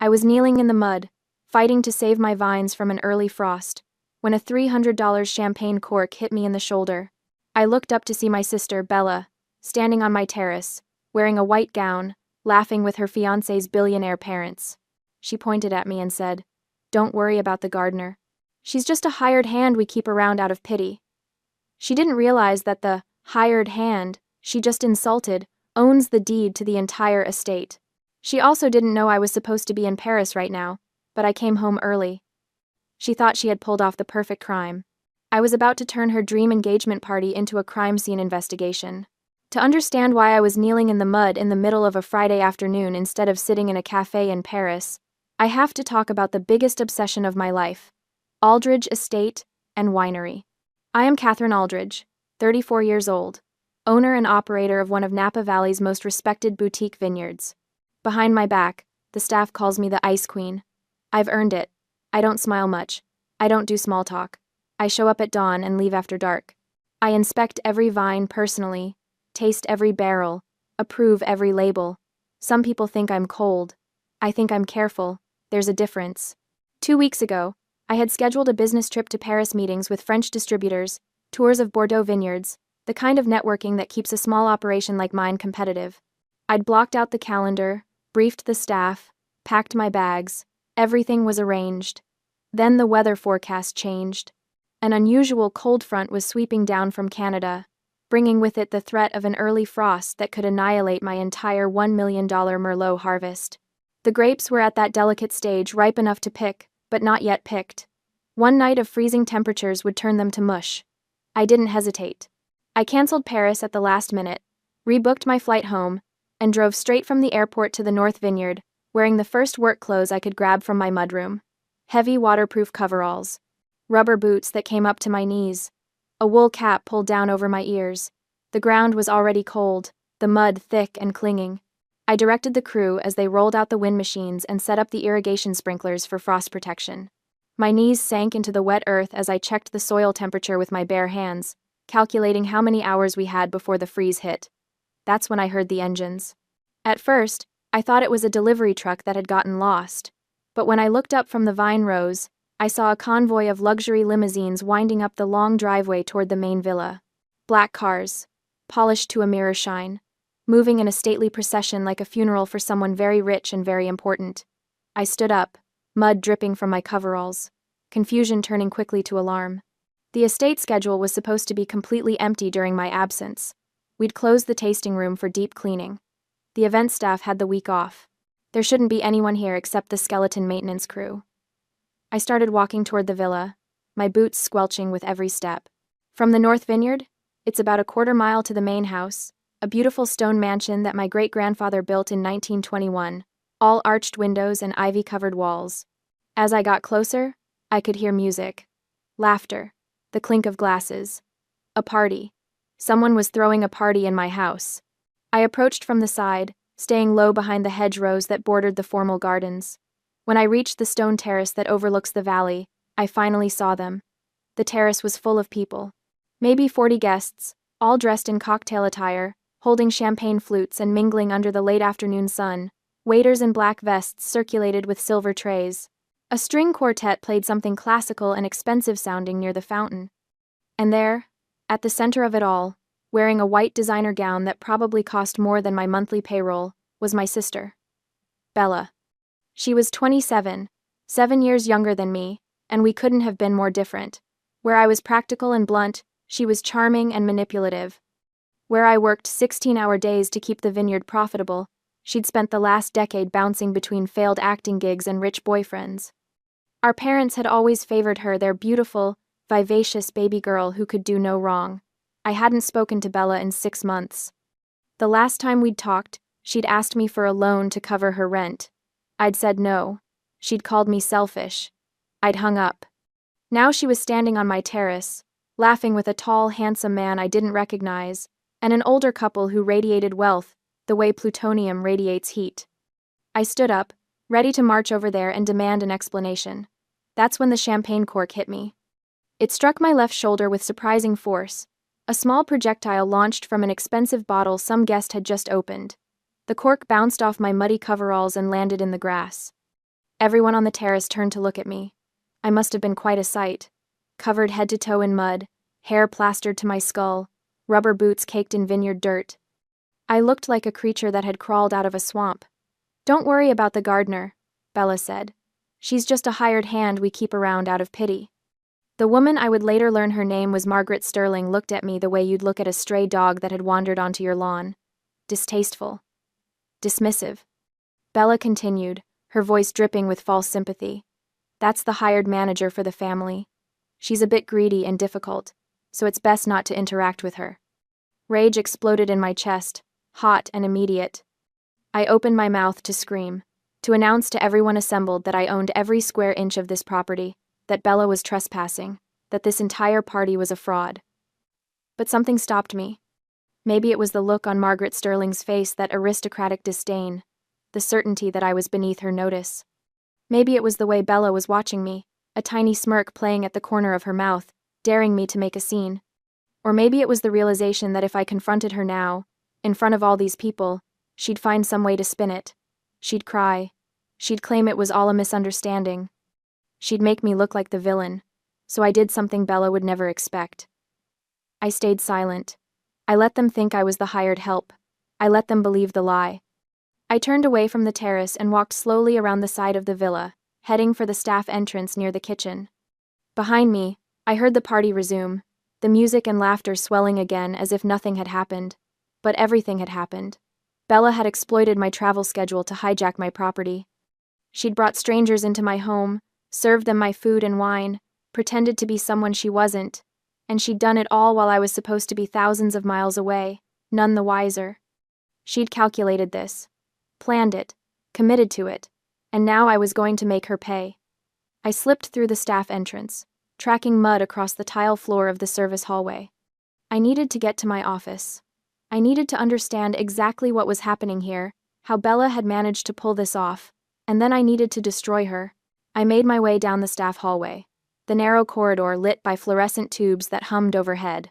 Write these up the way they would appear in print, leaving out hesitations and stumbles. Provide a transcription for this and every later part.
I was kneeling in the mud, fighting to save my vines from an early frost, when a $300 champagne cork hit me in the shoulder. I looked up to see my sister, Bella, standing on my terrace, wearing a white gown, laughing with her fiancé's billionaire parents. She pointed at me and said, "Don't worry about the gardener. She's just a hired hand we keep around out of pity." She didn't realize that the hired hand she just insulted owns the deed to the entire estate. She also didn't know I was supposed to be in Paris right now, but I came home early. She thought she had pulled off the perfect crime. I was about to turn her dream engagement party into a crime scene investigation. To understand why I was kneeling in the mud in the middle of a Friday afternoon instead of sitting in a cafe in Paris, I have to talk about the biggest obsession of my life: Aldridge Estate and Winery. I am Catherine Aldridge, 34 years old, owner and operator of one of Napa Valley's most respected boutique vineyards. Behind my back, the staff calls me the Ice Queen. I've earned it. I don't smile much. I don't do small talk. I show up at dawn and leave after dark. I inspect every vine personally, taste every barrel, approve every label. Some people think I'm cold. I think I'm careful. There's a difference. 2 weeks ago, I had scheduled a business trip to Paris, meetings with French distributors, tours of Bordeaux vineyards, the kind of networking that keeps a small operation like mine competitive. I'd blocked out the calendar, briefed the staff, packed my bags. Everything was arranged. Then the weather forecast changed. An unusual cold front was sweeping down from Canada, bringing with it the threat of an early frost that could annihilate my entire $1 million Merlot harvest. The grapes were at that delicate stage, ripe enough to pick, but not yet picked. One night of freezing temperatures would turn them to mush. I didn't hesitate. I canceled Paris at the last minute, rebooked my flight home, and drove straight from the airport to the North Vineyard, wearing the first work clothes I could grab from my mudroom. Heavy waterproof coveralls, rubber boots that came up to my knees, a wool cap pulled down over my ears. The ground was already cold, the mud thick and clinging. I directed the crew as they rolled out the wind machines and set up the irrigation sprinklers for frost protection. My knees sank into the wet earth as I checked the soil temperature with my bare hands, calculating how many hours we had before the freeze hit. That's when I heard the engines. At first, I thought it was a delivery truck that had gotten lost, but when I looked up from the vine rows, I saw a convoy of luxury limousines winding up the long driveway toward the main villa. Black cars, polished to a mirror shine, moving in a stately procession like a funeral for someone very rich and very important. I stood up, mud dripping from my coveralls, confusion turning quickly to alarm. The estate schedule was supposed to be completely empty during my absence. We'd closed the tasting room for deep cleaning. The event staff had the week off. There shouldn't be anyone here except the skeleton maintenance crew. I started walking toward the villa, my boots squelching with every step. From the North Vineyard, it's about a quarter mile to the main house, a beautiful stone mansion that my great-grandfather built in 1921, all arched windows and ivy-covered walls. As I got closer, I could hear music, laughter, the clink of glasses. A party. Someone was throwing a party in my house. I approached from the side, staying low behind the hedgerows that bordered the formal gardens. When I reached the stone terrace that overlooks the valley, I finally saw them. The terrace was full of people. Maybe 40 guests, all dressed in cocktail attire, holding champagne flutes and mingling under the late afternoon sun. Waiters in black vests circulated with silver trays. A string quartet played something classical and expensive-sounding near the fountain. And there, at the center of it all, wearing a white designer gown that probably cost more than my monthly payroll, was my sister, Bella. She was 27, 7 years younger than me, and we couldn't have been more different. Where I was practical and blunt, she was charming and manipulative. Where I worked 16-hour days to keep the vineyard profitable, she'd spent the last decade bouncing between failed acting gigs and rich boyfriends. Our parents had always favored her, their beautiful, vivacious baby girl who could do no wrong. I hadn't spoken to Bella in 6 months. The last time we'd talked, she'd asked me for a loan to cover her rent. I'd said no. She'd called me selfish. I'd hung up. Now she was standing on my terrace, laughing with a tall, handsome man I didn't recognize, and an older couple who radiated wealth, the way plutonium radiates heat. I stood up, ready to march over there and demand an explanation. That's when the champagne cork hit me. It struck my left shoulder with surprising force. A small projectile launched from an expensive bottle some guest had just opened. The cork bounced off my muddy coveralls and landed in the grass. Everyone on the terrace turned to look at me. I must have been quite a sight. Covered head to toe in mud, hair plastered to my skull, rubber boots caked in vineyard dirt. I looked like a creature that had crawled out of a swamp. "Don't worry about the gardener," Bella said. "She's just a hired hand we keep around out of pity." The woman, I would later learn her name was Margaret Sterling, looked at me the way you'd look at a stray dog that had wandered onto your lawn. Distasteful. Dismissive. Bella continued, her voice dripping with false sympathy. "That's the hired manager for the family. She's a bit greedy and difficult, so it's best not to interact with her." Rage exploded in my chest, hot and immediate. I opened my mouth to scream, to announce to everyone assembled that I owned every square inch of this property, that Bella was trespassing, that this entire party was a fraud. But something stopped me. Maybe it was the look on Margaret Sterling's face, that aristocratic disdain, the certainty that I was beneath her notice. Maybe it was the way Bella was watching me, a tiny smirk playing at the corner of her mouth, daring me to make a scene. Or maybe it was the realization that if I confronted her now, in front of all these people, she'd find some way to spin it. She'd cry. She'd claim it was all a misunderstanding. She'd make me look like the villain. So I did something Bella would never expect. I stayed silent. I let them think I was the hired help. I let them believe the lie. I turned away from the terrace and walked slowly around the side of the villa, heading for the staff entrance near the kitchen. Behind me, I heard the party resume, the music and laughter swelling again as if nothing had happened. But everything had happened. Bella had exploited my travel schedule to hijack my property. She'd brought strangers into my home, served them my food and wine, pretended to be someone she wasn't, and she'd done it all while I was supposed to be thousands of miles away, none the wiser. She'd calculated this, planned it, committed to it, and now I was going to make her pay. I slipped through the staff entrance, tracking mud across the tile floor of the service hallway. I needed to get to my office. I needed to understand exactly what was happening here, how Bella had managed to pull this off, and then I needed to destroy her. I made my way down the staff hallway, the narrow corridor lit by fluorescent tubes that hummed overhead.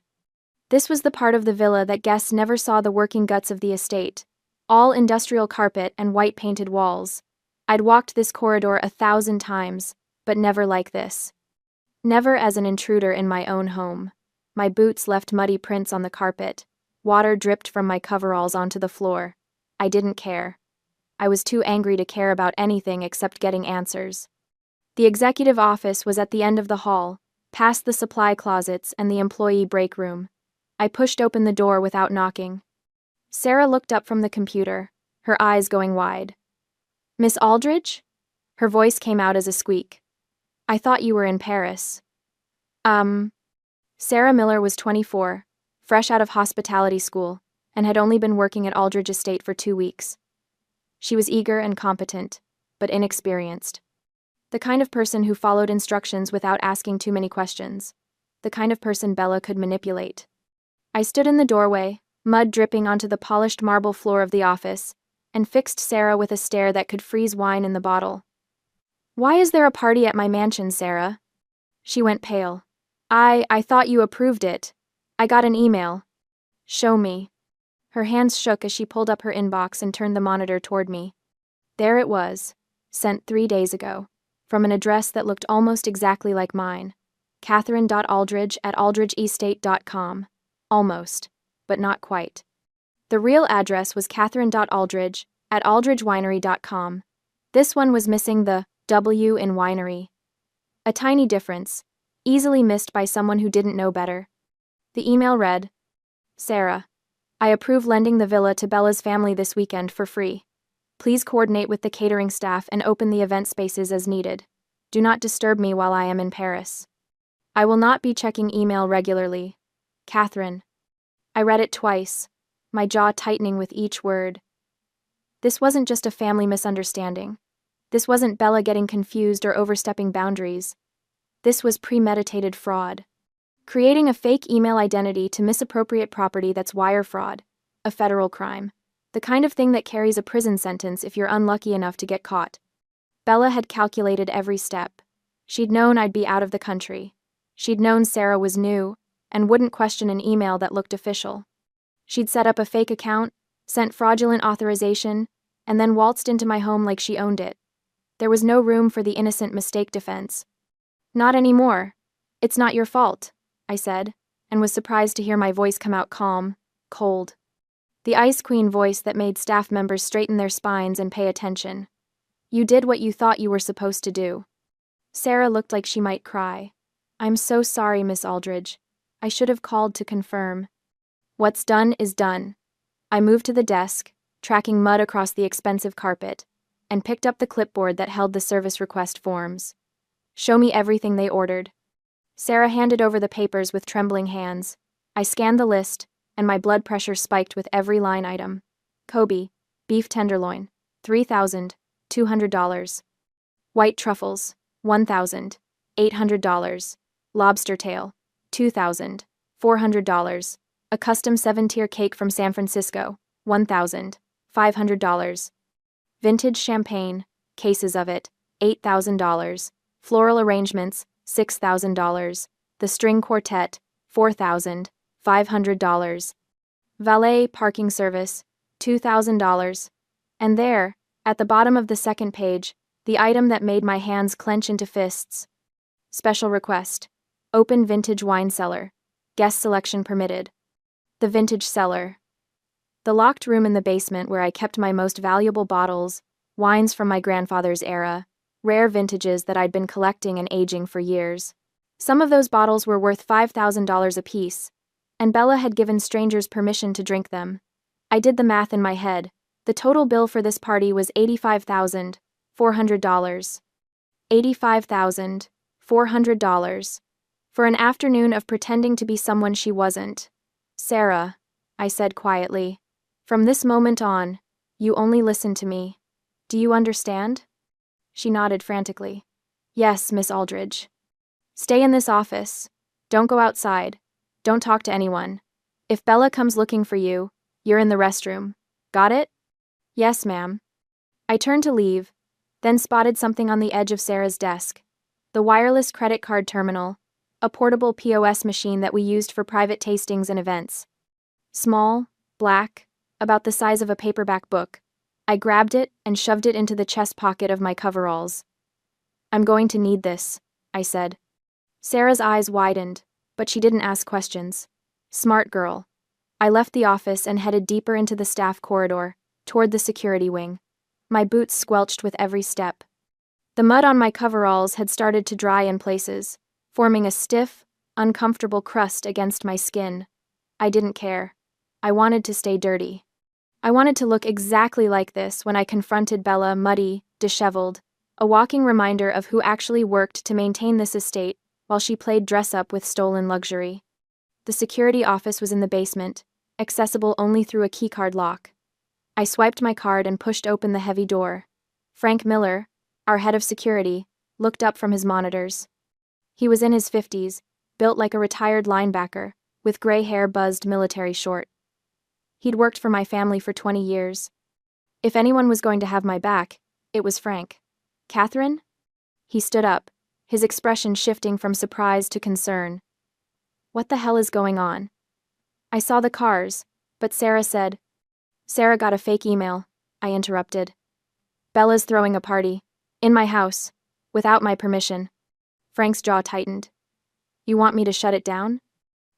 This was the part of the villa that guests never saw the working guts of the estate, all industrial carpet and white-painted walls. I'd walked this corridor 1,000 times, but never like this. Never as an intruder in my own home. My boots left muddy prints on the carpet. Water dripped from my coveralls onto the floor. I didn't care. I was too angry to care about anything except getting answers. The executive office was at the end of the hall, past the supply closets and the employee break room. I pushed open the door without knocking. Sarah looked up from the computer, her eyes going wide. "Miss Aldridge?" Her voice came out as a squeak. "I thought you were in Paris." Sarah Miller was 24, fresh out of hospitality school, and had only been working at Aldridge Estate for 2 weeks. She was eager and competent, but inexperienced. The kind of person who followed instructions without asking too many questions. The kind of person Bella could manipulate. I stood in the doorway, mud dripping onto the polished marble floor of the office, and fixed Sarah with a stare that could freeze wine in the bottle. "Why is there a party at my mansion, Sarah?" She went pale. I thought you approved it. I got an email." "Show me." Her hands shook as she pulled up her inbox and turned the monitor toward me. There it was, sent 3 days ago, from an address that looked almost exactly like mine. Catherine.aldridge@aldridgeestate.com. Almost, but not quite. The real address was Catherine.aldridge@aldridgewinery.com. This one was missing the W in winery. A tiny difference, easily missed by someone who didn't know better. The email read, "Sarah, I approve lending the villa to Bella's family this weekend for free. Please coordinate with the catering staff and open the event spaces as needed. Do not disturb me while I am in Paris. I will not be checking email regularly. Catherine." I read it twice, my jaw tightening with each word. This wasn't just a family misunderstanding. This wasn't Bella getting confused or overstepping boundaries. This was premeditated fraud. Creating a fake email identity to misappropriate property, that's wire fraud, a federal crime. The kind of thing that carries a prison sentence if you're unlucky enough to get caught. Bella had calculated every step. She'd known I'd be out of the country. She'd known Sarah was new, and wouldn't question an email that looked official. She'd set up a fake account, sent fraudulent authorization, and then waltzed into my home like she owned it. There was no room for the innocent mistake defense. Not anymore. It's not your fault, I said, and was surprised to hear my voice come out calm, cold. The Ice Queen voice that made staff members straighten their spines and pay attention. You did what you thought you were supposed to do. Sarah looked like she might cry. I'm so sorry, Miss Aldridge. I should have called to confirm. What's done is done. I moved to the desk, tracking mud across the expensive carpet, and picked up the clipboard that held the service request forms. Show me everything they ordered. Sarah handed over the papers with trembling hands. I scanned the list, and my blood pressure spiked with every line item. Kobe, beef tenderloin, $3,200. White truffles, $1,800. Lobster tail, $2,400. A custom 7-tier cake from San Francisco, $1,500. Vintage champagne, cases of it, $8,000. Floral arrangements, $6,000. The string quartet, $4,500. Valet parking service, $2,000. And there, at the bottom of the second page, the item that made my hands clench into fists. Special request. Open vintage wine cellar. Guest selection permitted. The vintage cellar. The locked room in the basement where I kept my most valuable bottles, wines from my grandfather's era, rare vintages that I'd been collecting and aging for years. Some of those bottles were worth $5,000 apiece, and Bella had given strangers permission to drink them. I did the math in my head. The total bill for this party was $85,400. $85,400. For an afternoon of pretending to be someone she wasn't. Sarah, I said quietly, from this moment on, you only listen to me. Do you understand? She nodded frantically. Yes, Miss Aldridge. Stay in this office. Don't go outside. Don't talk to anyone. If Bella comes looking for you, you're in the restroom. Got it? Yes, ma'am. I turned to leave, then spotted something on the edge of Sarah's desk. The wireless credit card terminal, a portable POS machine that we used for private tastings and events. Small, black, about the size of a paperback book. I grabbed it and shoved it into the chest pocket of my coveralls. I'm going to need this, I said. Sarah's eyes widened, but she didn't ask questions. Smart girl. I left the office and headed deeper into the staff corridor, toward the security wing. My boots squelched with every step. The mud on my coveralls had started to dry in places, forming a stiff, uncomfortable crust against my skin. I didn't care. I wanted to stay dirty. I wanted to look exactly like this when I confronted Bella, muddy, disheveled, a walking reminder of who actually worked to maintain this estate while she played dress-up with stolen luxury. The security office was in the basement, accessible only through a keycard lock. I swiped my card and pushed open the heavy door. Frank Miller, our head of security, looked up from his monitors. He was in his 50s, built like a retired linebacker, with gray hair buzzed military short. He'd worked for my family for 20 years. If anyone was going to have my back, it was Frank. Catherine? He stood up, his expression shifting from surprise to concern. What the hell is going on? I saw the cars, but Sarah said. Sarah got a fake email, I interrupted. Bella's throwing a party. In my house. Without my permission. Frank's jaw tightened. You want me to shut it down?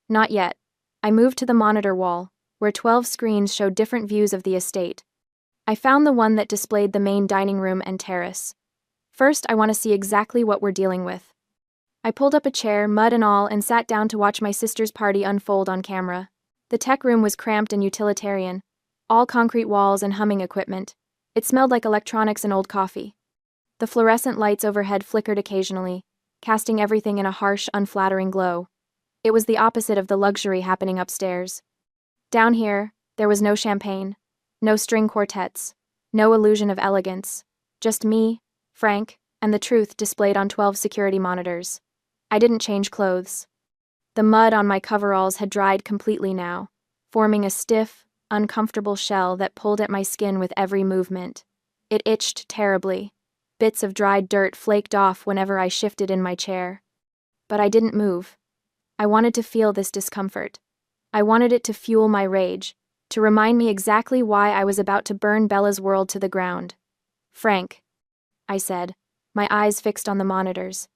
Not yet. I moved to the monitor wall, where 12 screens showed different views of the estate. I found the one that displayed the main dining room and terrace. First, I want to see exactly what we're dealing with. I pulled up a chair, mud and all, and sat down to watch my sister's party unfold on camera. The tech room was cramped and utilitarian, all concrete walls and humming equipment. It smelled like electronics and old coffee. The fluorescent lights overhead flickered occasionally, casting everything in a harsh, unflattering glow. It was the opposite of the luxury happening upstairs. Down here, there was no champagne, no string quartets, no illusion of elegance, just me, Frank, and the truth displayed on 12 security monitors. I didn't change clothes. The mud on my coveralls had dried completely now, forming a stiff, uncomfortable shell that pulled at my skin with every movement. It itched terribly. Bits of dried dirt flaked off whenever I shifted in my chair. But I didn't move. I wanted to feel this discomfort. I wanted it to fuel my rage, to remind me exactly why I was about to burn Bella's world to the ground. Frank. I said, my eyes fixed on the monitors.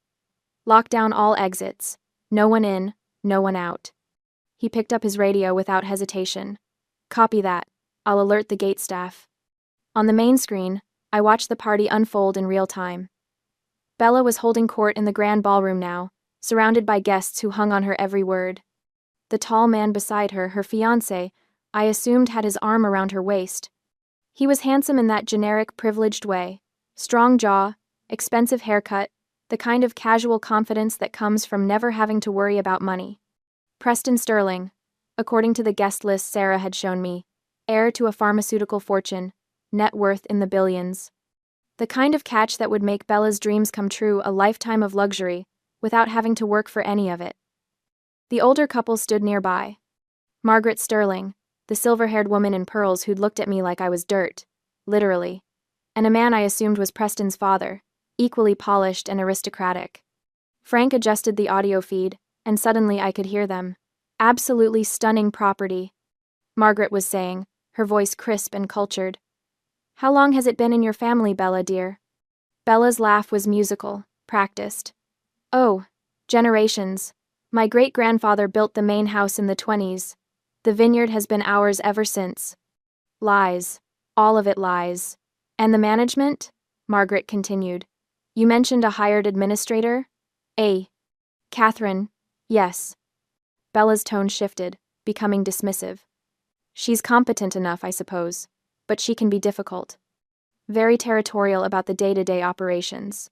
Lock down all exits. No one in, no one out. He picked up his radio without hesitation. Copy that. I'll alert the gate staff. On the main screen, I watched the party unfold in real time. Bella was holding court in the grand ballroom now, surrounded by guests who hung on her every word. The tall man beside her, her fiancé, I assumed had his arm around her waist. He was handsome in that generic, privileged way. Strong jaw, expensive haircut, the kind of casual confidence that comes from never having to worry about money. Preston Sterling, according to the guest list Sarah had shown me, heir to a pharmaceutical fortune, net worth in the billions. The kind of catch that would make Bella's dreams come true, a lifetime of luxury, without having to work for any of it. The older couple stood nearby. Margaret Sterling, the silver-haired woman in pearls who'd looked at me like I was dirt, literally, and a man I assumed was Preston's father, equally polished and aristocratic. Frank adjusted the audio feed, and suddenly I could hear them. Absolutely stunning property, Margaret was saying, her voice crisp and cultured. How long has it been in your family, Bella, dear? Bella's laugh was musical, practiced. Oh, generations. My great-grandfather built the main house in the 20s. The vineyard has been ours ever since. Lies. All of it lies. And the management? Margaret continued. You mentioned a hired administrator? Catherine. Yes. Bella's tone shifted, becoming dismissive. She's competent enough, I suppose, but she can be difficult. Very territorial about the day-to-day operations.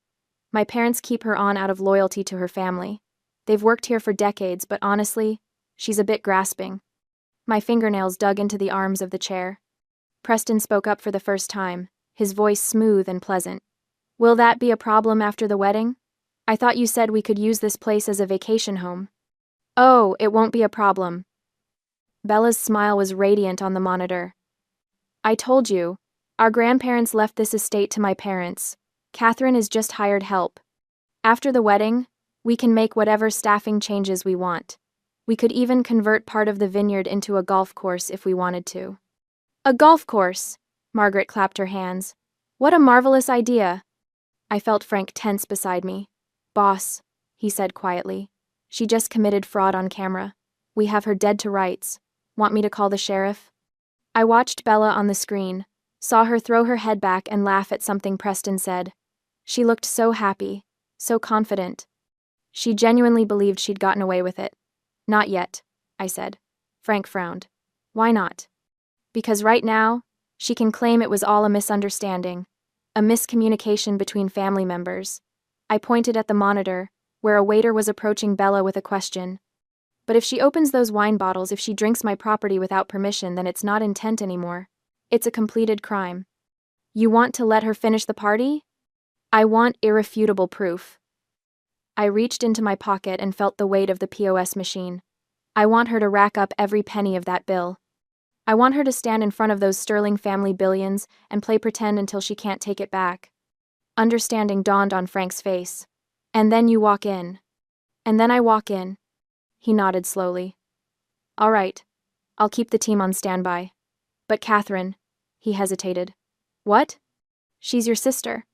My parents keep her on out of loyalty to her family. They've worked here for decades, but honestly, she's a bit grasping. My fingernails dug into the arms of the chair. Preston spoke up for the first time, his voice smooth and pleasant. Will that be a problem after the wedding? I thought you said we could use this place as a vacation home. Oh, it won't be a problem. Bella's smile was radiant on the monitor. I told you, our grandparents left this estate to my parents. Catherine is just hired help. After the wedding, we can make whatever staffing changes we want. We could even convert part of the vineyard into a golf course if we wanted to. A golf course! Margaret clapped her hands. What a marvelous idea! I felt Frank tense beside me. Boss, he said quietly. She just committed fraud on camera. We have her dead to rights. Want me to call the sheriff? I watched Bella on the screen, saw her throw her head back and laugh at something Preston said. She looked so happy, so confident. She genuinely believed she'd gotten away with it. Not yet, I said. Frank frowned. Why not? Because right now, she can claim it was all a misunderstanding, a miscommunication between family members. I pointed at the monitor, where a waiter was approaching Bella with a question. But if she opens those wine bottles, if she drinks my property without permission, then it's not intent anymore. It's a completed crime. You want to let her finish the party? I want irrefutable proof. I reached into my pocket and felt the weight of the POS machine. I want her to rack up every penny of that bill. I want her to stand in front of those Sterling family billions and play pretend until she can't take it back. Understanding dawned on Frank's face. And then you walk in. And then I walk in. He nodded slowly. All right. I'll keep the team on standby. But Catherine, he hesitated. What? She's your sister.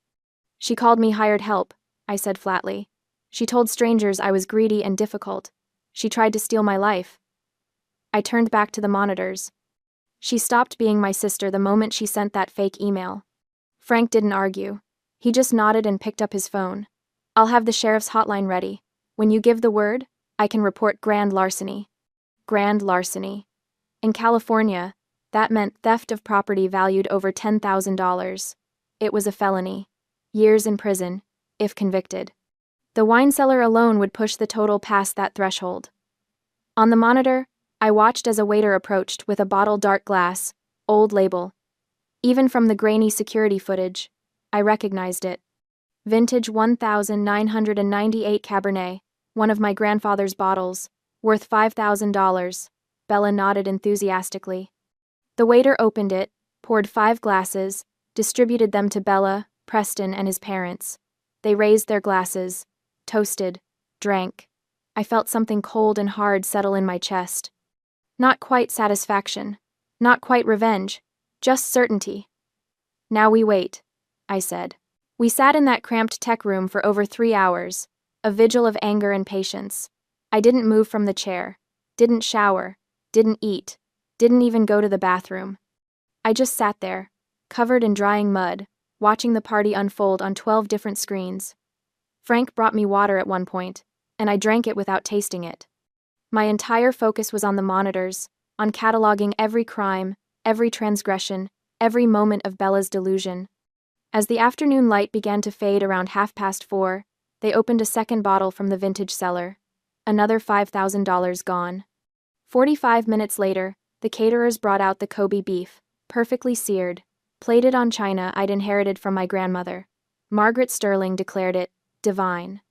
She called me hired help, I said flatly. She told strangers I was greedy and difficult. She tried to steal my life. I turned back to the monitors. She stopped being my sister the moment she sent that fake email. Frank didn't argue. He just nodded and picked up his phone. I'll have the sheriff's hotline ready. When you give the word, I can report grand larceny. Grand larceny. In California, that meant theft of property valued over $10,000. It was a felony. Years in prison, if convicted. The wine cellar alone would push the total past that threshold. On the monitor, I watched as a waiter approached with a bottle dark glass, old label. Even from the grainy security footage, I recognized it. Vintage 1998 Cabernet, one of my grandfather's bottles, worth $5,000. Bella nodded enthusiastically. The waiter opened it, poured 5 glasses, distributed them to Bella, Preston, and his parents. They raised their glasses, toasted, drank. I felt something cold and hard settle in my chest. Not quite satisfaction, not quite revenge, just certainty. Now we wait, I said. We sat in that cramped tech room for over 3 hours, a vigil of anger and patience. I didn't move from the chair, didn't shower, didn't eat, didn't even go to the bathroom. I just sat there, covered in drying mud, watching the party unfold on 12 different screens. Frank brought me water at one point, and I drank it without tasting it. My entire focus was on the monitors, on cataloging every crime, every transgression, every moment of Bella's delusion. As the afternoon light began to fade around 4:30, they opened a second bottle from the vintage cellar. Another $5,000 gone. 45 minutes later, the caterers brought out the Kobe beef, perfectly seared, plated on china I'd inherited from my grandmother. Margaret Sterling declared it divine.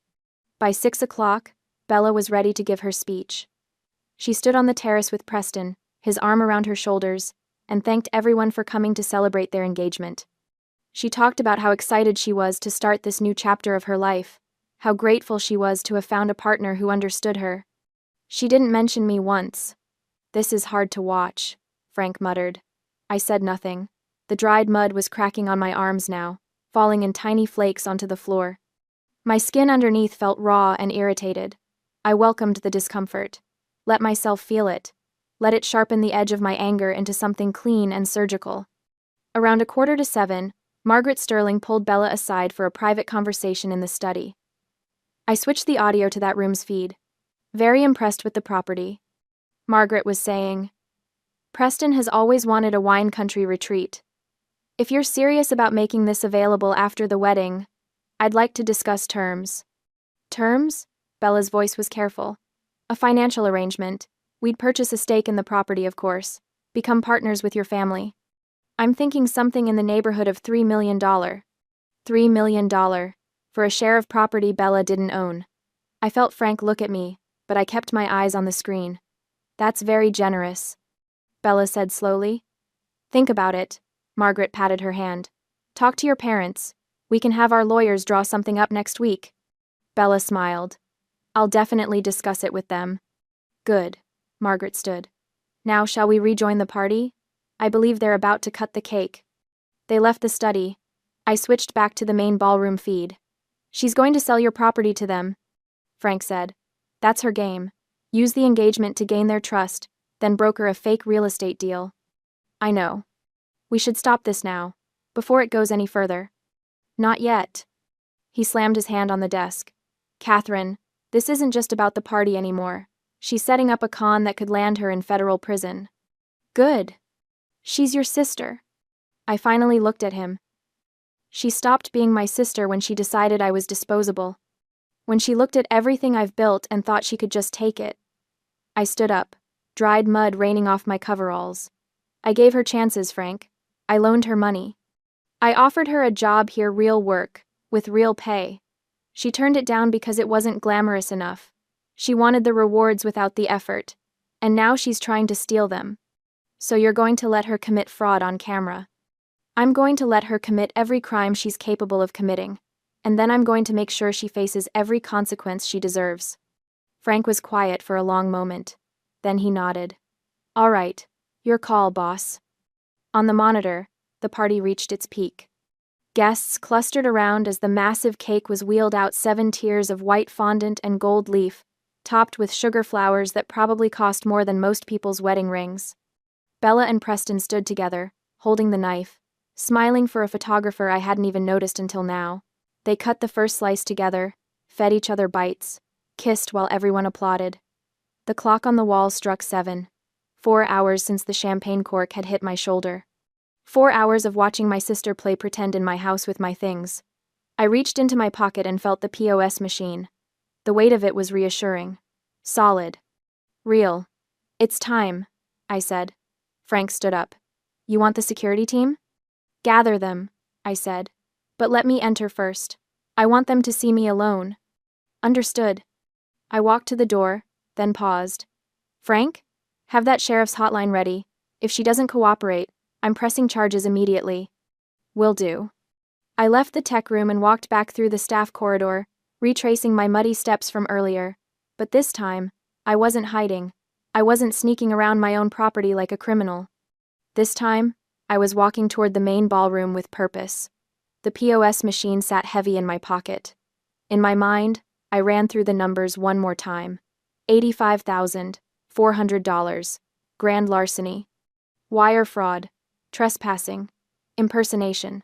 By 6 o'clock, Bella was ready to give her speech. She stood on the terrace with Preston, his arm around her shoulders, and thanked everyone for coming to celebrate their engagement. She talked about how excited she was to start this new chapter of her life, how grateful she was to have found a partner who understood her. She didn't mention me once. "This is hard to watch," Frank muttered. I said nothing. The dried mud was cracking on my arms now, falling in tiny flakes onto the floor. My skin underneath felt raw and irritated. I welcomed the discomfort. Let myself feel it. Let it sharpen the edge of my anger into something clean and surgical. Around 6:45, Margaret Sterling pulled Bella aside for a private conversation in the study. I switched the audio to that room's feed. "Very impressed with the property," Margaret was saying. "Preston has always wanted a wine country retreat. If you're serious about making this available after the wedding, I'd like to discuss terms." "Terms?" Bella's voice was careful. "A financial arrangement. We'd purchase a stake in the property, of course. Become partners with your family. I'm thinking something in the neighborhood of $3 million. $3 million. For a share of property Bella didn't own. I felt Frank look at me, but I kept my eyes on the screen. "That's very generous," Bella said slowly. "Think about it." Margaret patted her hand. "Talk to your parents. We can have our lawyers draw something up next week." Bella smiled. "I'll definitely discuss it with them." "Good." Margaret stood. "Now shall we rejoin the party? I believe they're about to cut the cake." They left the study. I switched back to the main ballroom feed. "She's going to sell your property to them," Frank said. "That's her game. Use the engagement to gain their trust, then broker a fake real estate deal." "I know. We should stop this now, before it goes any further." "Not yet." He slammed his hand on the desk. "Catherine, this isn't just about the party anymore. She's setting up a con that could land her in federal prison." "Good. She's your sister." I finally looked at him. "She stopped being my sister when she decided I was disposable. When she looked at everything I've built and thought she could just take it." I stood up, dried mud raining off my coveralls. "I gave her chances, Frank. I loaned her money. I offered her a job here, real work, with real pay. She turned it down because it wasn't glamorous enough. She wanted the rewards without the effort, and now she's trying to steal them. So you're going to let her commit fraud on camera. I'm going to let her commit every crime she's capable of committing, and then I'm going to make sure she faces every consequence she deserves." Frank was quiet for a long moment. Then he nodded. "All right, your call, boss." On the monitor, the party reached its peak. Guests clustered around as the massive cake was wheeled out 7 tiers of white fondant and gold leaf, topped with sugar flowers that probably cost more than most people's wedding rings. Bella and Preston stood together, holding the knife, smiling for a photographer I hadn't even noticed until now. They cut the first slice together, fed each other bites, kissed while everyone applauded. The clock on the wall struck 7. 4 hours since the champagne cork had hit my shoulder. 4 hours of watching my sister play pretend in my house with my things. I reached into my pocket and felt the POS machine. The weight of it was reassuring. Solid. Real. "It's time," I said. Frank stood up. "You want the security team?" "Gather them," I said. "But let me enter first. I want them to see me alone." "Understood." I walked to the door, then paused. "Frank? Have that sheriff's hotline ready. If she doesn't cooperate, I'm pressing charges immediately." "Will do." I left the tech room and walked back through the staff corridor, retracing my muddy steps from earlier. But this time, I wasn't hiding. I wasn't sneaking around my own property like a criminal. This time, I was walking toward the main ballroom with purpose. The POS machine sat heavy in my pocket. In my mind, I ran through the numbers one more time. $85,400. Grand larceny. Wire fraud. Trespassing. Impersonation.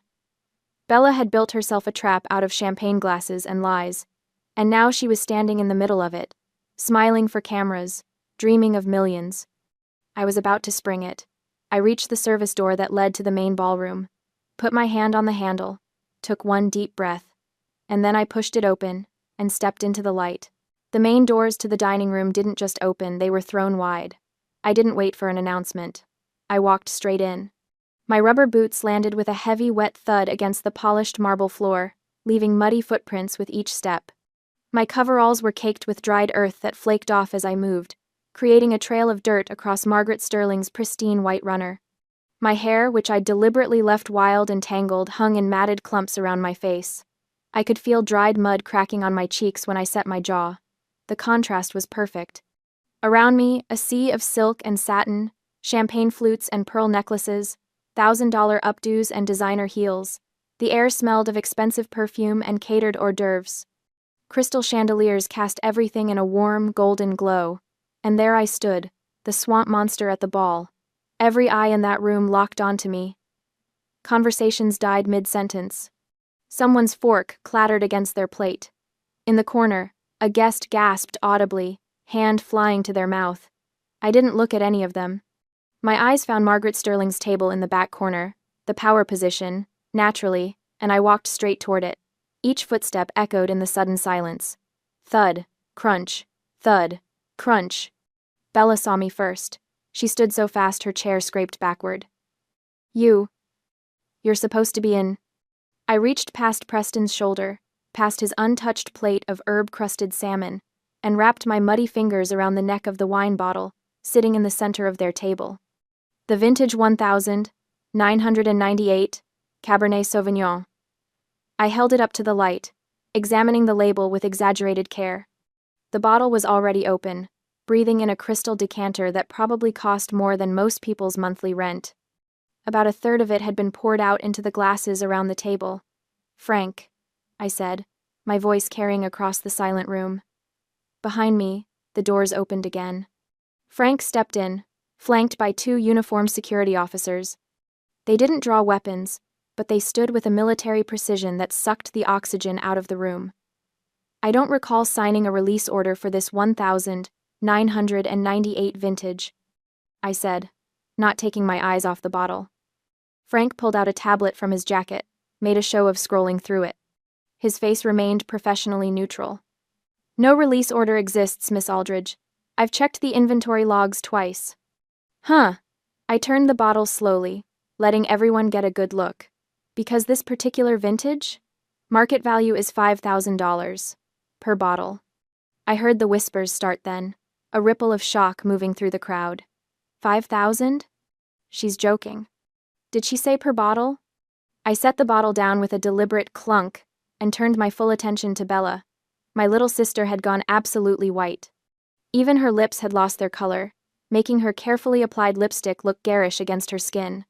Bella had built herself a trap out of champagne glasses and lies, and now she was standing in the middle of it, smiling for cameras, dreaming of millions. I was about to spring it. I reached the service door that led to the main ballroom, put my hand on the handle, took one deep breath, and then I pushed it open and stepped into the light. The main doors to the dining room didn't just open, they were thrown wide. I didn't wait for an announcement. I walked straight in. My rubber boots landed with a heavy, wet thud against the polished marble floor, leaving muddy footprints with each step. My coveralls were caked with dried earth that flaked off as I moved, creating a trail of dirt across Margaret Sterling's pristine white runner. My hair, which I deliberately left wild and tangled, hung in matted clumps around my face. I could feel dried mud cracking on my cheeks when I set my jaw. The contrast was perfect. Around me, a sea of silk and satin, champagne flutes and pearl necklaces, $1,000 updos and designer heels. The air smelled of expensive perfume and catered hors d'oeuvres. Crystal chandeliers cast everything in a warm, golden glow. And there I stood, the swamp monster at the ball. Every eye in that room locked onto me. Conversations died mid-sentence. Someone's fork clattered against their plate. In the corner, a guest gasped audibly, hand flying to their mouth. I didn't look at any of them. My eyes found Margaret Sterling's table in the back corner, the power position, naturally, and I walked straight toward it. Each footstep echoed in the sudden silence. Thud, crunch, thud, crunch. Bella saw me first. She stood so fast her chair scraped backward. You're supposed to be in. I reached past Preston's shoulder, past his untouched plate of herb-crusted salmon, and wrapped my muddy fingers around the neck of the wine bottle, sitting in the center of their table. The vintage 1998 Cabernet Sauvignon. I held it up to the light, examining the label with exaggerated care. The bottle was already open, breathing in a crystal decanter that probably cost more than most people's monthly rent. About a third of it had been poured out into the glasses around the table. Frank, I said, my voice carrying across the silent room. Behind me, the doors opened again. Frank stepped in, flanked by two uniformed security officers. They didn't draw weapons, but they stood with a military precision that sucked the oxygen out of the room. I don't recall signing a release order for this 1998 vintage, I said, not taking my eyes off the bottle. Frank pulled out a tablet from his jacket, made a show of scrolling through it. His face remained professionally neutral. No release order exists, Miss Aldridge. I've checked the inventory logs twice. Huh. I turned the bottle slowly, letting everyone get a good look. Because this particular vintage? Market value is $5,000 per bottle. I heard the whispers start then, a ripple of shock moving through the crowd. 5,000? She's joking. Did she say per bottle? I set the bottle down with a deliberate clunk and turned my full attention to Bella. My little sister had gone absolutely white. Even her lips had lost their color, making her carefully applied lipstick look garish against her skin.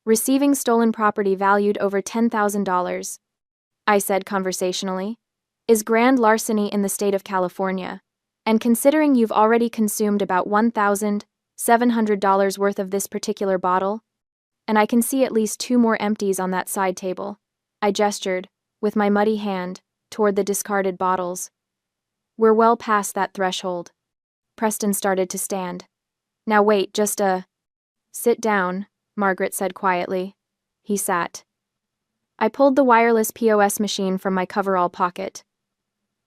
Receiving stolen property valued over $10,000. I said conversationally, is grand larceny in the state of California, and considering you've already consumed about $1,700 worth of this particular bottle, and I can see at least 2 more empties on that side table. I gestured, with my muddy hand, toward the discarded bottles. We're well past that threshold. Preston started to stand. Now wait, sit down, Margaret said quietly. He sat. I pulled the wireless POS machine from my coverall pocket.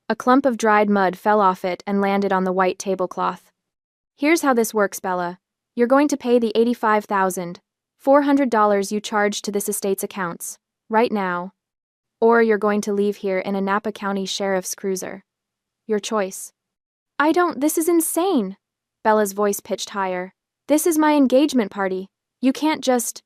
A clump of dried mud fell off it and landed on the white tablecloth. Here's how this works, Bella. You're going to pay the $85,400 you charged to this estate's accounts, right now. Or you're going to leave here in a Napa County Sheriff's cruiser. Your choice. This is insane. Bella's voice pitched higher. This is my engagement party. You can't just...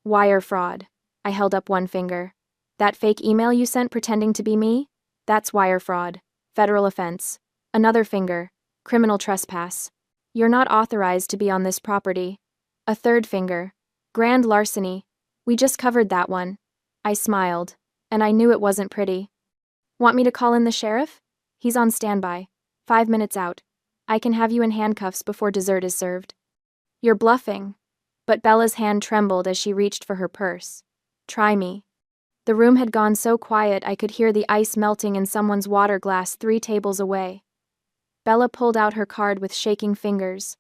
Wire fraud. I held up one finger. That fake email you sent pretending to be me? That's wire fraud. Federal offense. Another finger. Criminal trespass. You're not authorized to be on this property. A third finger. Grand larceny. We just covered that one. I smiled. and I knew it wasn't pretty. Want me to call in the sheriff? He's on standby. 5 minutes out. I can have you in handcuffs before dessert is served. You're bluffing. But Bella's hand trembled as she reached for her purse. Try me. The room had gone so quiet I could hear the ice melting in someone's water glass 3 tables away. Bella pulled out her card with shaking fingers.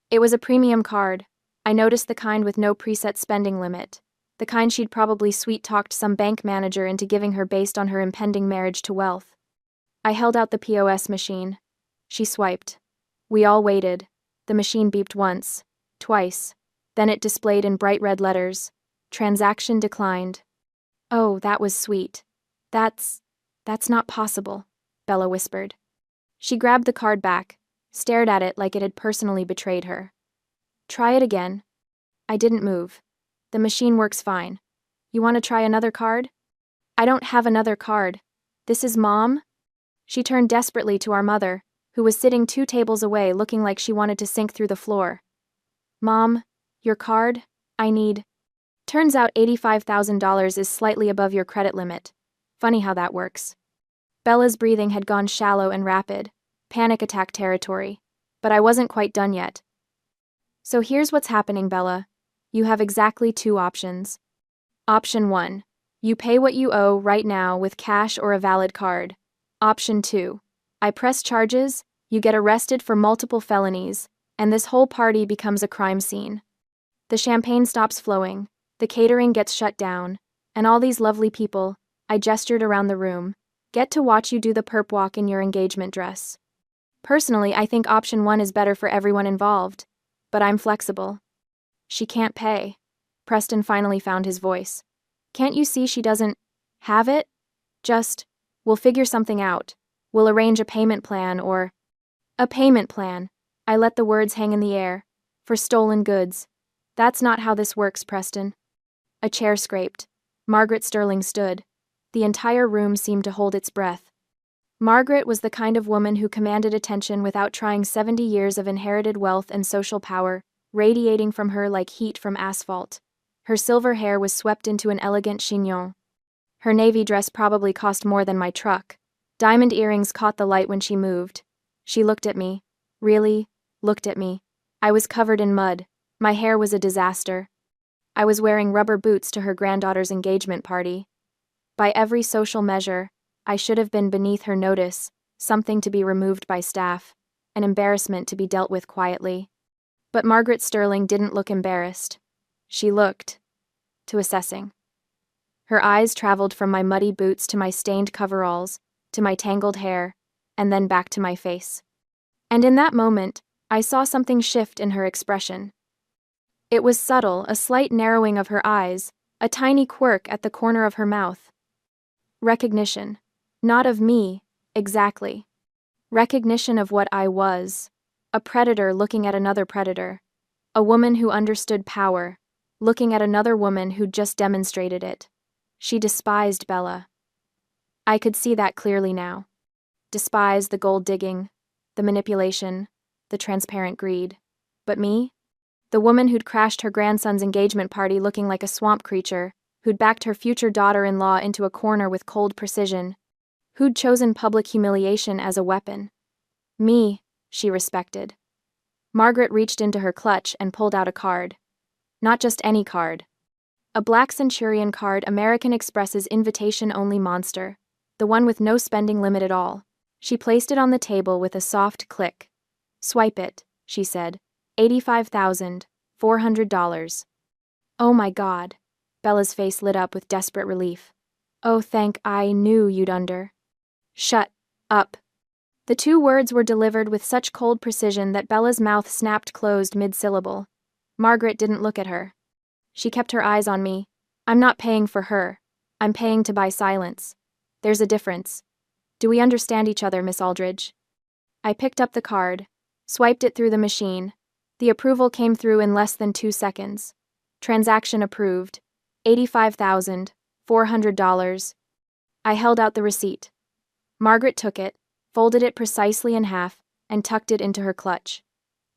It was a premium card. I noticed the kind with no preset spending limit. The kind she'd probably sweet-talked some bank manager into giving her based on her impending marriage to wealth. I held out the POS machine. She swiped. We all waited. The machine beeped once, twice. Then it displayed in bright red letters. Transaction declined. Oh, that was sweet. That's not possible, Bella whispered. She grabbed the card back, stared at it like it had personally betrayed her. Try it again. I didn't move. The machine works fine. You want to try another card? I don't have another card. This is Mom? She turned desperately to our mother, who was sitting 2 tables away looking like she wanted to sink through the floor. Mom, your card? I need. Turns out $85,000 is slightly above your credit limit. Funny how that works. Bella's breathing had gone shallow and rapid, panic attack territory, but I wasn't quite done yet. So here's what's happening, Bella. You have exactly 2 options. Option 1. You pay what you owe right now with cash or a valid card. Option 2. I press charges, you get arrested for multiple felonies, and this whole party becomes a crime scene. The champagne stops flowing, the catering gets shut down, and all these lovely people, I gestured around the room, get to watch you do the perp walk in your engagement dress. Personally, I think option 1 is better for everyone involved, but I'm flexible. She can't pay. Preston finally found his voice. Can't you see she doesn't have it? We'll figure something out. We'll arrange a payment plan or... A payment plan. I let the words hang in the air. For stolen goods. That's not how this works, Preston. A chair scraped. Margaret Sterling stood. The entire room seemed to hold its breath. Margaret was the kind of woman who commanded attention without trying 70 years of inherited wealth and social power, radiating from her like heat from asphalt. Her silver hair was swept into an elegant chignon. Her navy dress probably cost more than my truck. Diamond earrings caught the light when she moved. She looked at me. Really, looked at me. I was covered in mud. My hair was a disaster. I was wearing rubber boots to her granddaughter's engagement party. By every social measure, I should have been beneath her notice, something to be removed by staff, an embarrassment to be dealt with quietly. But Margaret Sterling didn't look embarrassed. She looked to assessing. Her eyes traveled from my muddy boots to my stained coveralls, to my tangled hair, and then back to my face. And in that moment, I saw something shift in her expression. It was subtle, a slight narrowing of her eyes, a tiny quirk at the corner of her mouth. Recognition. Not of me, exactly. Recognition of what I was. A predator looking at another predator. A woman who understood power, looking at another woman who'd just demonstrated it. She despised Bella. I could see that clearly now. Despised the gold digging, the manipulation, the transparent greed. But me? The woman who'd crashed her grandson's engagement party looking like a swamp creature, who'd backed her future daughter-in-law into a corner with cold precision, who'd chosen public humiliation as a weapon. Me, she respected. Margaret reached into her clutch and pulled out a card. Not just any card. A Black Centurion card, American Express's invitation-only monster, the one with no spending limit at all. She placed it on the table with a soft click. Swipe it, she said. $85,400. Oh my God. Bella's face lit up with desperate relief. Oh, I knew you'd under. Shut up. The 2 words were delivered with such cold precision that Bella's mouth snapped closed mid-syllable. Margaret didn't look at her. She kept her eyes on me. I'm not paying for her. I'm paying to buy silence. There's a difference. Do we understand each other, Miss Aldridge? I picked up the card, swiped it through the machine. The approval came through in less than 2 seconds. Transaction approved. $85,400. I held out the receipt. Margaret took it, folded it precisely in half, and tucked it into her clutch.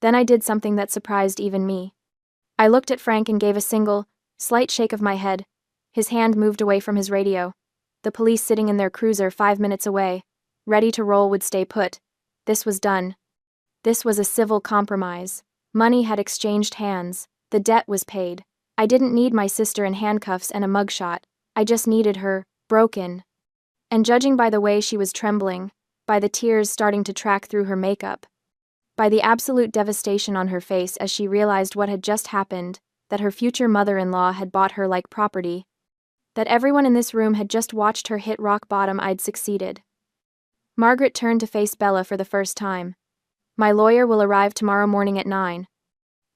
Then I did something that surprised even me. I looked at Frank and gave a single, slight shake of my head. His hand moved away from his radio. the police sitting in their cruiser 5 minutes away, ready to roll would stay put. This was done. This was a civil compromise. Money had exchanged hands. The debt was paid. I didn't need my sister in handcuffs and a mugshot. I just needed her, broken. And judging by the way she was trembling, by the tears starting to track through her makeup, by the absolute devastation on her face as she realized what had just happened, that her future mother-in-law had bought her like property, that everyone in this room had just watched her hit rock bottom, I'd succeeded. Margaret turned to face Bella for the first time. My lawyer will arrive tomorrow morning at 9.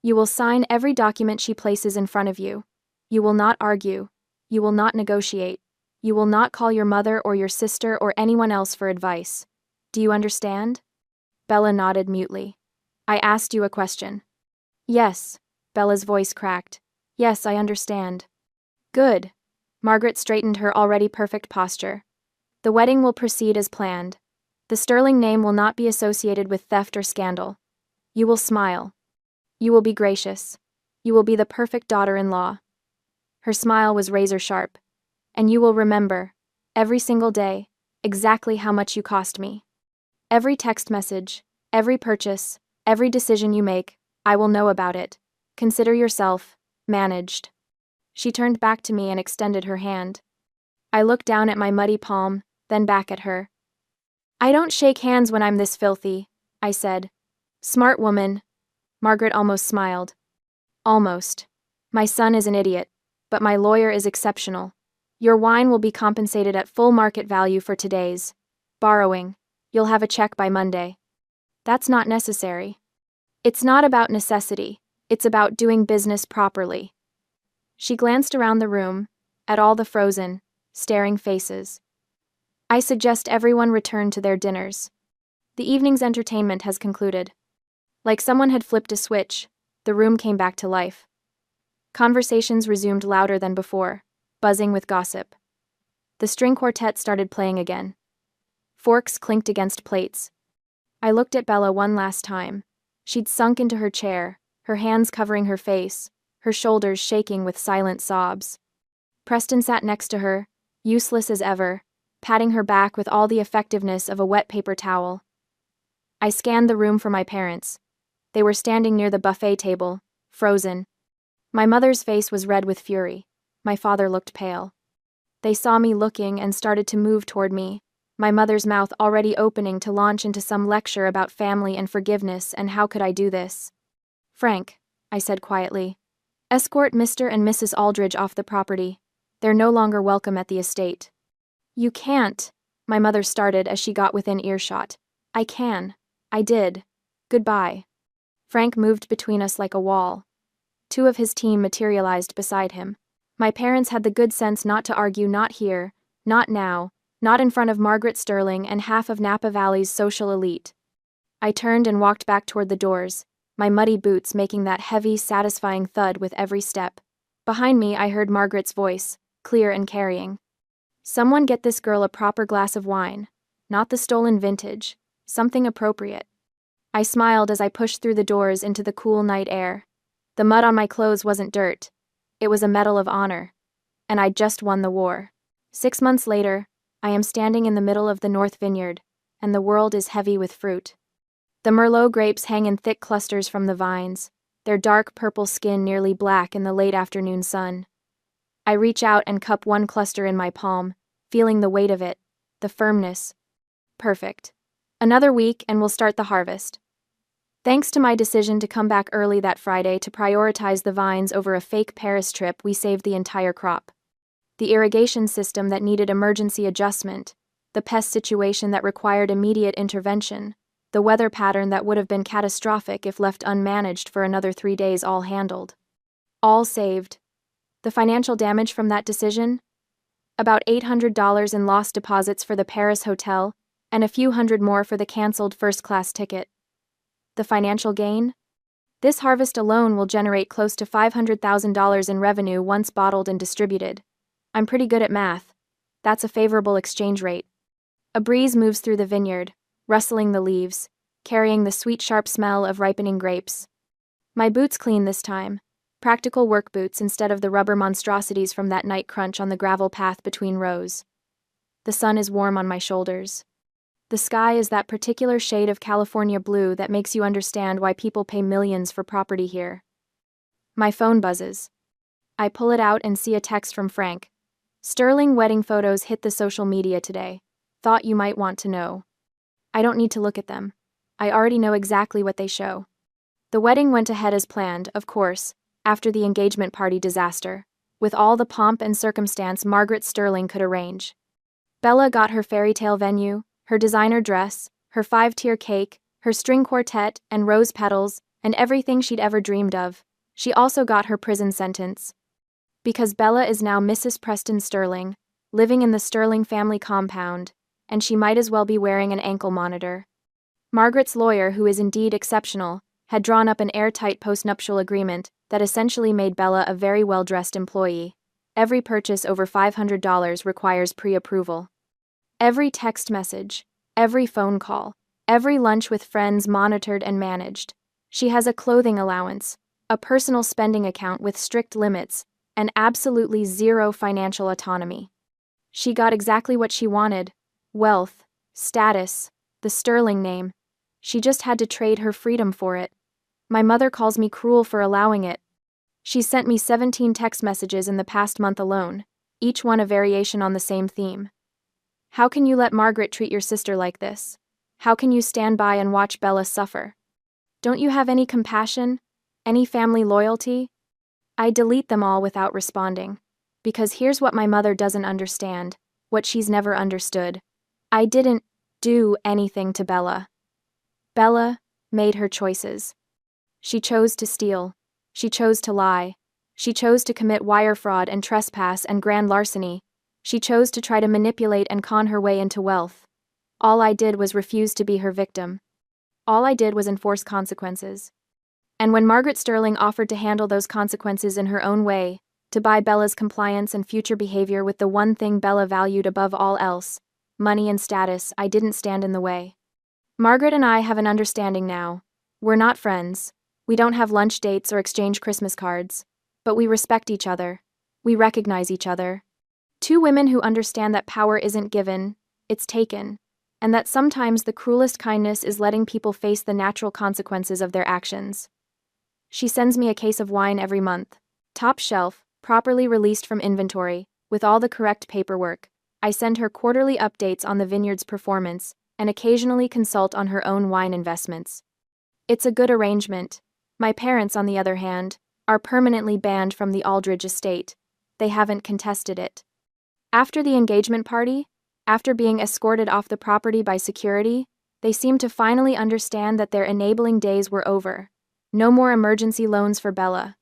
You will sign every document she places in front of you. You will not argue. You will not negotiate. You will not call your mother or your sister or anyone else for advice. Do you understand? Bella nodded mutely. I asked you a question. Yes. Bella's voice cracked. Yes, I understand. Good. Margaret straightened her already perfect posture. The wedding will proceed as planned. The Sterling name will not be associated with theft or scandal. You will smile. You will be gracious. You will be the perfect daughter-in-law. Her smile was razor-sharp. And you will remember, every single day, exactly how much you cost me. Every text message, every purchase, every decision you make, I will know about it. Consider yourself managed. She turned back to me and extended her hand. I looked down at my muddy palm, then back at her. I don't shake hands when I'm this filthy, I said. Smart woman. Margaret almost smiled. Almost. My son is an idiot, but my lawyer is exceptional. Your wine will be compensated at full market value for today's borrowing. You'll have a check by Monday. That's not necessary. It's not about necessity. It's about doing business properly. She glanced around the room, at all the frozen, staring faces. I suggest everyone return to their dinners. The evening's entertainment has concluded. Like someone had flipped a switch, the room came back to life. Conversations resumed louder than before, buzzing with gossip. The string quartet started playing again. Forks clinked against plates. I looked at Bella one last time. She'd sunk into her chair, her hands covering her face, her shoulders shaking with silent sobs. Preston sat next to her, useless as ever, patting her back with all the effectiveness of a wet paper towel. I scanned the room for my parents. They were standing near the buffet table, frozen. My mother's face was red with fury. My father looked pale. They saw me looking and started to move toward me, my mother's mouth already opening to launch into some lecture about family and forgiveness and how could I do this. Frank, I said quietly, escort Mr. and Mrs. Aldridge off the property. They're no longer welcome at the estate. You can't, my mother started as she got within earshot. I can. I did. Goodbye. Frank moved between us like a wall. Two of his team materialized beside him. My parents had the good sense not to argue, not here, not now, not in front of Margaret Sterling and half of Napa Valley's social elite. I turned and walked back toward the doors, my muddy boots making that heavy, satisfying thud with every step. Behind me, I heard Margaret's voice, clear and carrying. Someone get this girl a proper glass of wine, not the stolen vintage, something appropriate. I smiled as I pushed through the doors into the cool night air. The mud on my clothes wasn't dirt. It was a medal of honor. And I'd just won the war. 6 months later, I am standing in the middle of the North Vineyard, and the world is heavy with fruit. The Merlot grapes hang in thick clusters from the vines, their dark purple skin nearly black in the late afternoon sun. I reach out and cup one cluster in my palm, feeling the weight of it, the firmness. Perfect. Another week and we'll start the harvest. Thanks to my decision to come back early that Friday to prioritize the vines over a fake Paris trip, we saved the entire crop. The irrigation system that needed emergency adjustment, the pest situation that required immediate intervention, the weather pattern that would have been catastrophic if left unmanaged for another 3 days, all handled. All saved. The financial damage from that decision? About $800 in lost deposits for the Paris hotel, and a few hundred more for the canceled first-class ticket. The financial gain? This harvest alone will generate close to $500,000 in revenue once bottled and distributed. I'm pretty good at math. That's a favorable exchange rate. A breeze moves through the vineyard, rustling the leaves, carrying the sweet, sharp smell of ripening grapes. My boots clean this time, practical work boots instead of the rubber monstrosities from that night crunch on the gravel path between rows. The sun is warm on my shoulders. The sky is that particular shade of California blue that makes you understand why people pay millions for property here. My phone buzzes. I pull it out and see a text from Frank. Sterling wedding photos hit the social media today. Thought you might want to know. I don't need to look at them. I already know exactly what they show. The wedding went ahead as planned, of course, after the engagement party disaster, with all the pomp and circumstance Margaret Sterling could arrange. Bella got her fairy tale venue, her designer dress, her 5-tier cake, her string quartet and rose petals, and everything she'd ever dreamed of. She also got her prison sentence. Because Bella is now Mrs. Preston Sterling, living in the Sterling family compound, and she might as well be wearing an ankle monitor. Margaret's lawyer, who is indeed exceptional, had drawn up an airtight postnuptial agreement that essentially made Bella a very well-dressed employee. Every purchase over $500 requires pre-approval. Every text message, every phone call, every lunch with friends monitored and managed. She has a clothing allowance, a personal spending account with strict limits, and absolutely zero financial autonomy. She got exactly what she wanted: wealth, status, the Sterling name. She just had to trade her freedom for it. My mother calls me cruel for allowing it. She sent me 17 text messages in the past month alone, each one a variation on the same theme. How can you let Margaret treat your sister like this? How can you stand by and watch Bella suffer? Don't you have any compassion? Any family loyalty? I delete them all without responding. Because here's what my mother doesn't understand, what she's never understood. I didn't do anything to Bella. Bella made her choices. She chose to steal. She chose to lie. She chose to commit wire fraud and trespass and grand larceny. She chose to try to manipulate and con her way into wealth. All I did was refuse to be her victim. All I did was enforce consequences. And when Margaret Sterling offered to handle those consequences in her own way, to buy Bella's compliance and future behavior with the one thing Bella valued above all else, money and status, I didn't stand in the way. Margaret and I have an understanding now. We're not friends. We don't have lunch dates or exchange Christmas cards. But we respect each other. We recognize each other. Two women who understand that power isn't given, it's taken, and that sometimes the cruelest kindness is letting people face the natural consequences of their actions. She sends me a case of wine every month. Top shelf, properly released from inventory, with all the correct paperwork. I send her quarterly updates on the vineyard's performance, and occasionally consult on her own wine investments. It's a good arrangement. My parents, on the other hand, are permanently banned from the Aldridge estate. They haven't contested it. After the engagement party, after being escorted off the property by security, they seemed to finally understand that their enabling days were over. No more emergency loans for Bella.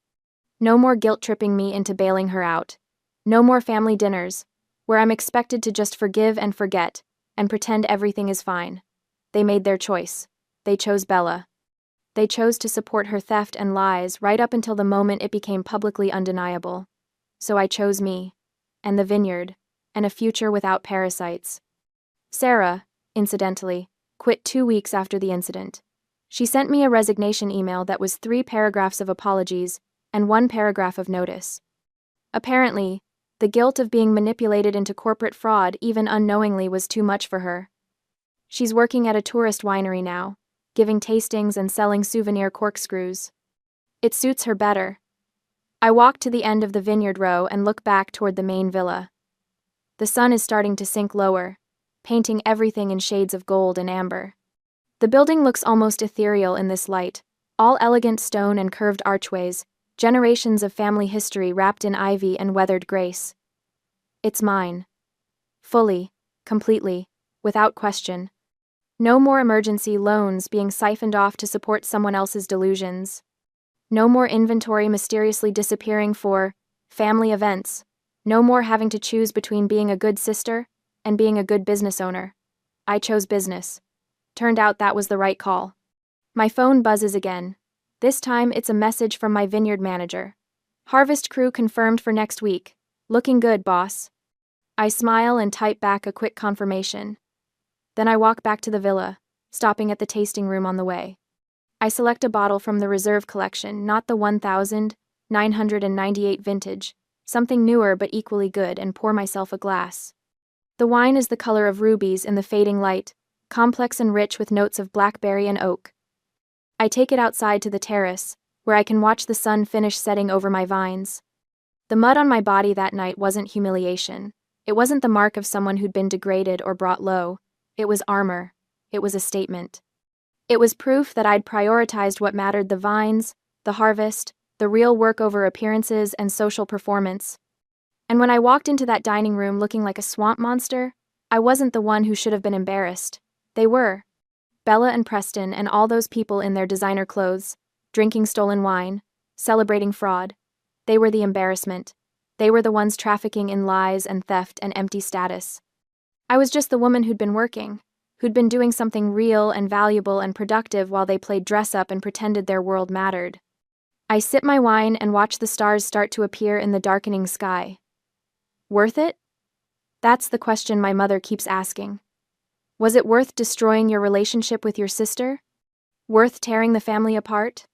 No more guilt-tripping me into bailing her out. No more family dinners, where I'm expected to just forgive and forget, and pretend everything is fine. They made their choice. They chose Bella. They chose to support her theft and lies right up until the moment it became publicly undeniable. So I chose me, and the vineyard, and a future without parasites. Sarah, incidentally, quit 2 weeks after the incident. She sent me a resignation email that was 3 paragraphs of apologies and 1 paragraph of notice. Apparently, the guilt of being manipulated into corporate fraud even unknowingly was too much for her. She's working at a tourist winery now, giving tastings and selling souvenir corkscrews. It suits her better. I walk to the end of the vineyard row and look back toward the main villa. The sun is starting to sink lower, painting everything in shades of gold and amber. The building looks almost ethereal in this light, all elegant stone and curved archways, generations of family history wrapped in ivy and weathered grace. It's mine. Fully, completely, without question. No more emergency loans being siphoned off to support someone else's delusions. No more inventory mysteriously disappearing for family events. No more having to choose between being a good sister and being a good business owner. I chose business. Turned out that was the right call. My phone buzzes again. This time it's a message from my vineyard manager. Harvest crew confirmed for next week. Looking good, boss. I smile and type back a quick confirmation. Then I walk back to the villa, stopping at the tasting room on the way. I select a bottle from the reserve collection, not the 1998 vintage, something newer but equally good, and pour myself a glass. The wine is the color of rubies in the fading light, complex and rich with notes of blackberry and oak. I take it outside to the terrace, where I can watch the sun finish setting over my vines. The mud on my body that night wasn't humiliation. It wasn't the mark of someone who'd been degraded or brought low. It was armor. It was a statement. It was proof that I'd prioritized what mattered: the vines, the harvest, the real work over appearances and social performance. And when I walked into that dining room looking like a swamp monster, I wasn't the one who should have been embarrassed. They were. Bella and Preston and all those people in their designer clothes, drinking stolen wine, celebrating fraud. They were the embarrassment. They were the ones trafficking in lies and theft and empty status. I was just the woman who'd been working, who'd been doing something real and valuable and productive while they played dress-up and pretended their world mattered. I sip my wine and watch the stars start to appear in the darkening sky. Worth it? That's the question my mother keeps asking. Was it worth destroying your relationship with your sister? Worth tearing the family apart?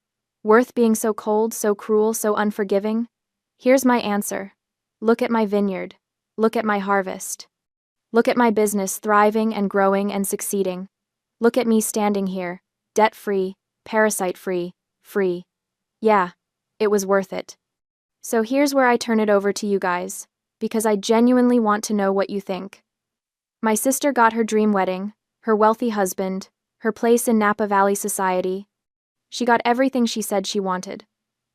Worth being so cold, so cruel, so unforgiving? Here's my answer. Look at my vineyard. Look at my harvest. Look at my business thriving and growing and succeeding. Look at me standing here, debt-free, parasite-free, free. Yeah, it was worth it. So here's where I turn it over to you guys, because I genuinely want to know what you think. My sister got her dream wedding, her wealthy husband, her place in Napa Valley society. She got everything she said she wanted.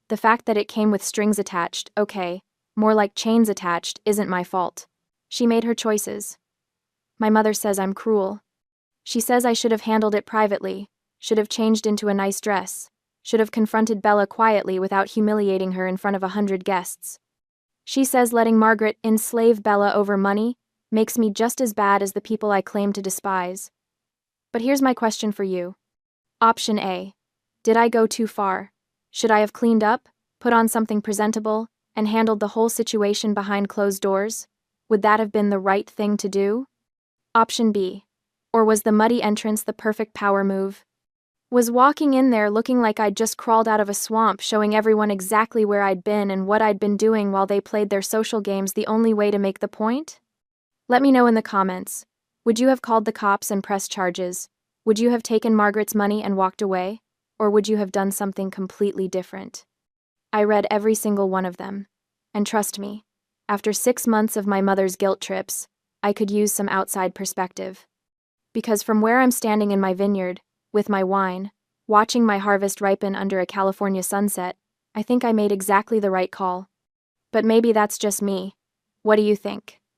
The fact that it came with strings attached, okay, more like chains attached, isn't my fault. She made her choices. My mother says I'm cruel. She says I should have handled it privately, should have changed into a nice dress, should have confronted Bella quietly without humiliating her in front of 100 guests. She says letting Margaret enslave Bella over money makes me just as bad as the people I claim to despise. But here's my question for you. Option A. Did I go too far? Should I have cleaned up, put on something presentable, and handled the whole situation behind closed doors? Would that have been the right thing to do? Option B. Or was the muddy entrance the perfect power move? Was walking in there looking like I'd just crawled out of a swamp, showing everyone exactly where I'd been and what I'd been doing while they played their social games, the only way to make the point? Let me know in the comments. Would you have called the cops and pressed charges? Would you have taken Margaret's money and walked away? Or would you have done something completely different? I read every single one of them. And trust me, after 6 months of my mother's guilt trips, I could use some outside perspective. Because from where I'm standing in my vineyard, with my wine, watching my harvest ripen under a California sunset, I think I made exactly the right call. But maybe that's just me. What do you think?